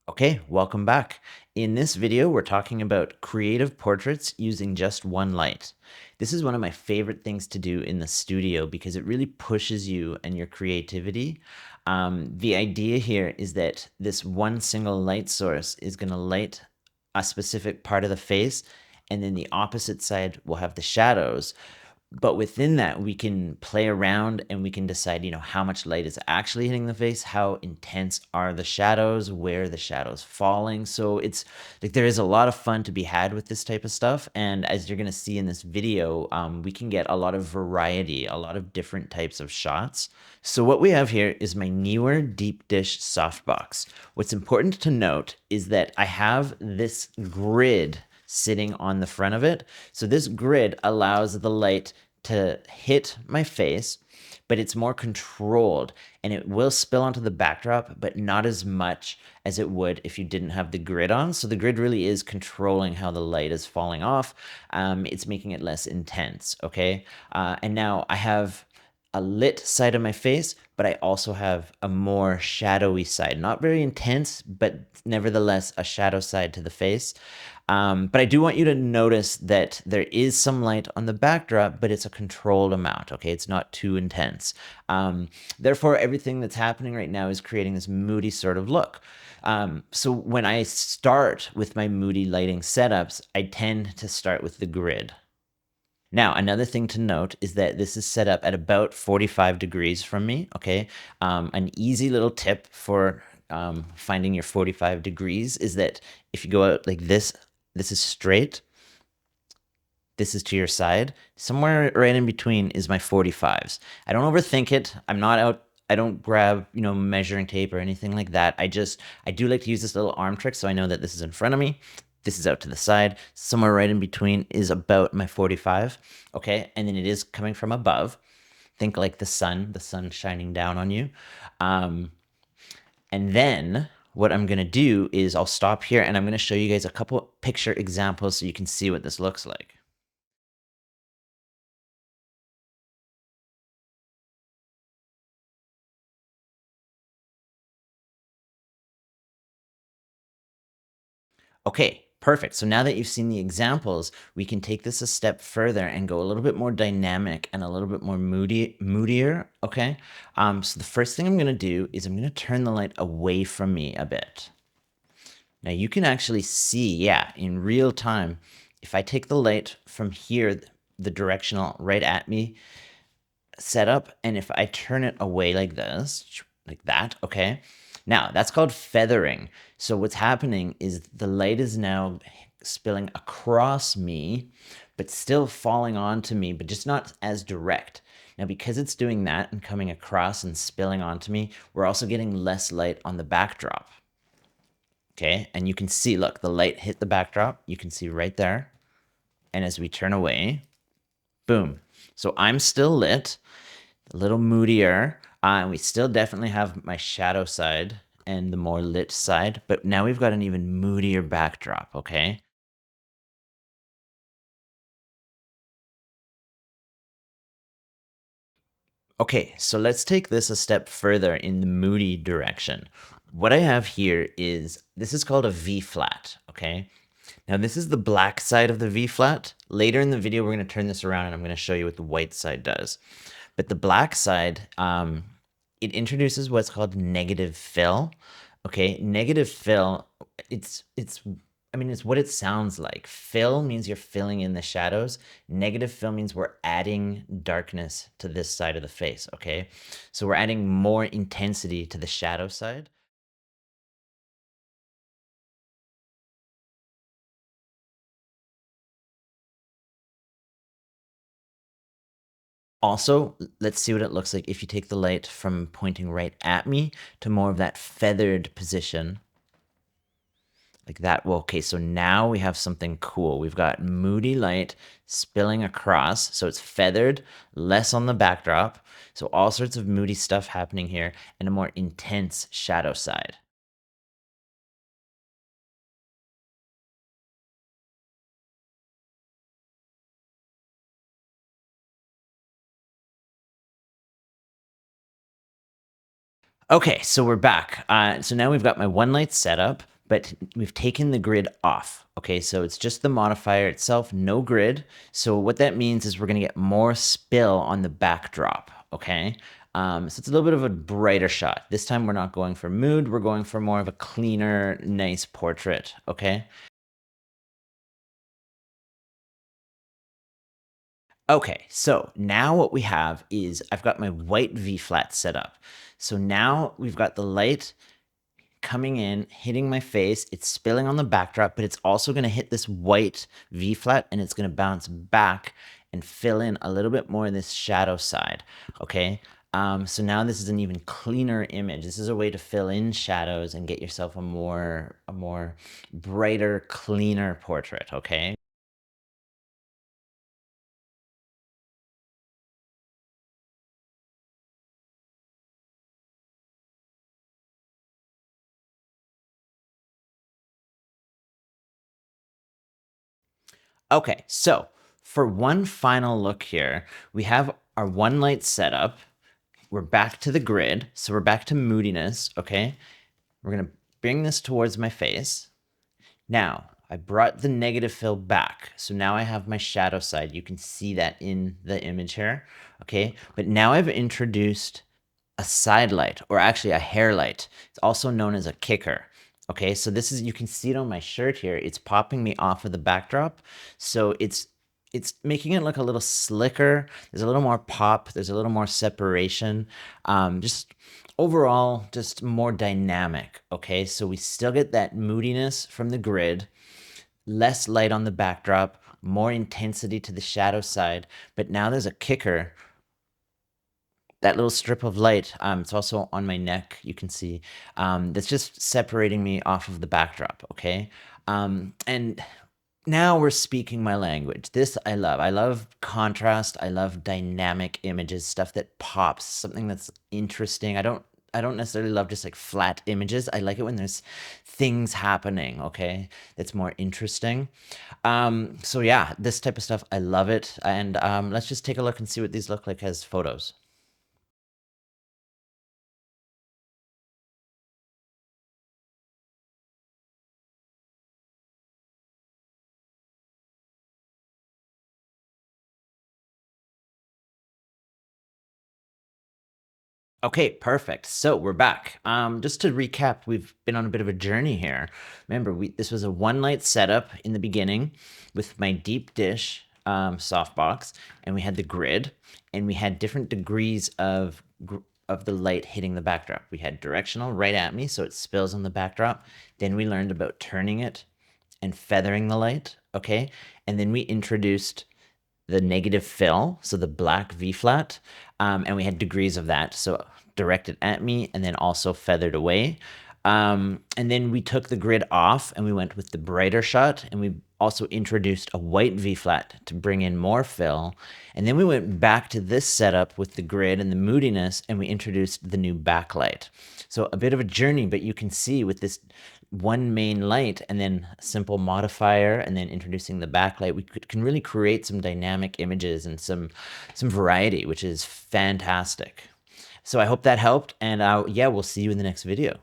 Okay, welcome back. In this video, we're talking about creative portraits using just one light. This is one of my favorite things to do in the studio because it really pushes you and your creativity. The idea here is that this one single light source is going to light a specific part of the face, and then the opposite side will have the shadows. But within that, we can play around and we can decide, how much light is actually hitting the face, how intense are the shadows, where the shadows falling. So it's like there is a lot of fun to be had with this type of stuff. And as you're going to see in this video, we can get a lot of variety, a lot of different types of shots. So what we have here is my Neewer deep dish softbox. What's important to note is that I have this grid sitting on the front of it. So this grid allows the light to hit my face, but it's more controlled and it will spill onto the backdrop, but not as much as it would if you didn't have the grid on. So the grid really is controlling how the light is falling off. It's making it less intense, okay? And now I have a lit side of my face, but I also have a more shadowy side. Not very intense, but nevertheless a shadow side to the face. But I do want you to notice that there is some light on the backdrop, but it's a controlled amount, okay? It's not too intense. Therefore, everything that's happening right now is creating this moody sort of look. So when I start with my moody lighting setups, I tend to start with the grid. Now, another thing to note is that this is set up at about 45 degrees from me, okay? An easy little tip for finding your 45 degrees is that if you go out like this is straight, this is to your side. Somewhere right in between is my 45s. I don't overthink it. I'm not out, I don't grab, measuring tape or anything like that. I do like to use this little arm trick so I know that this is in front of me. This is out to the side. Somewhere right in between is about my 45, okay? And then it is coming from above. Think like the sun shining down on you. And then what I'm gonna do is I'll stop here and I'm gonna show you guys a couple picture examples so you can see what this looks like. Okay, perfect. So now that you've seen the examples, we can take this a step further and go a little bit more dynamic and a little bit more moodier, okay? So the first thing I'm gonna do is I'm gonna turn the light away from me a bit. Now you can actually see, yeah, in real time, if I take the light from here, the directional right at me setup, and if I turn it away like this, like that, okay? Now that's called feathering. So what's happening is the light is now spilling across me, but still falling onto me, but just not as direct. Now, because it's doing that and coming across and spilling onto me, we're also getting less light on the backdrop. Okay, and you can see, look, the light hit the backdrop. You can see right there. And as we turn away, boom. So I'm still lit, a little moodier, and we still definitely have my shadow side and the more lit side, but now we've got an even moodier backdrop, okay? Okay, so let's take this a step further in the moody direction. What I have here is, this is called a V flat, okay? Now this is the black side of the V flat. Later in the video, we're gonna turn this around and I'm gonna show you what the white side does. But the black side, it introduces what's called negative fill. Okay, negative fill, it's what it sounds like. Fill means you're filling in the shadows. Negative fill means we're adding darkness to this side of the face, okay? So we're adding more intensity to the shadow side. Also, let's see what it looks like if you take the light from pointing right at me to more of that feathered position. Like that. Well, okay, so now we have something cool. We've got moody light spilling across, so it's feathered, less on the backdrop. So all sorts of moody stuff happening here, and a more intense shadow side. Okay, so we're back. So now we've got my one light setup, but we've taken the grid off. Okay, so it's just the modifier itself, no grid. So what that means is we're gonna get more spill on the backdrop, okay? So it's a little bit of a brighter shot. This time we're not going for mood, we're going for more of a cleaner, nice portrait, okay? Okay, so now what we have is I've got my white V flat set up. So now we've got the light coming in, hitting my face. It's spilling on the backdrop, but it's also going to hit this white V flat and it's going to bounce back and fill in a little bit more of this shadow side. Okay. So now this is an even cleaner image. This is a way to fill in shadows and get yourself a more brighter, cleaner portrait. Okay. Okay. So for one final look here, we have our one light setup. We're back to the grid. So we're back to moodiness. Okay. We're going to bring this towards my face. Now, I brought the negative fill back. So now I have my shadow side. You can see that in the image here. Okay. But now I've introduced a side light, or actually a hair light. It's also known as a kicker. Okay. So this is, you can see it on my shirt here. It's popping me off of the backdrop. So it's making it look a little slicker. There's a little more pop. There's a little more separation. Just overall, just more dynamic. Okay, so we still get that moodiness from the grid, less light on the backdrop, more intensity to the shadow side. But now there's a kicker. That little strip of light, it's also on my neck, you can see, that's just separating me off of the backdrop, okay? And now we're speaking my language. This I love. I love contrast. I love dynamic images, stuff that pops, something that's interesting. I don't necessarily love just like flat images. I like it when there's things happening, okay? That's more interesting. So yeah, this type of stuff, I love it. And let's just take a look and see what these look like as photos. Okay, perfect. So we're back. Just to recap, we've been on a bit of a journey here. Remember, this was a one light setup in the beginning with my deep dish softbox, and we had the grid, and we had different degrees of the light hitting the backdrop. We had directional right at me, so it spills on the backdrop. Then we learned about turning it and feathering the light. Okay, and then we introduced the negative fill, so the black V flat, and we had degrees of that. So directed at me and then also feathered away. And then we took the grid off and we went with the brighter shot, and we also introduced a white V flat to bring in more fill. And then we went back to this setup with the grid and the moodiness, and we introduced the new backlight. So a bit of a journey, but you can see with this one main light and then a simple modifier and then introducing the backlight, we can really create some dynamic images and some variety, which is fantastic. So I hope that helped, and yeah, we'll see you in the next video.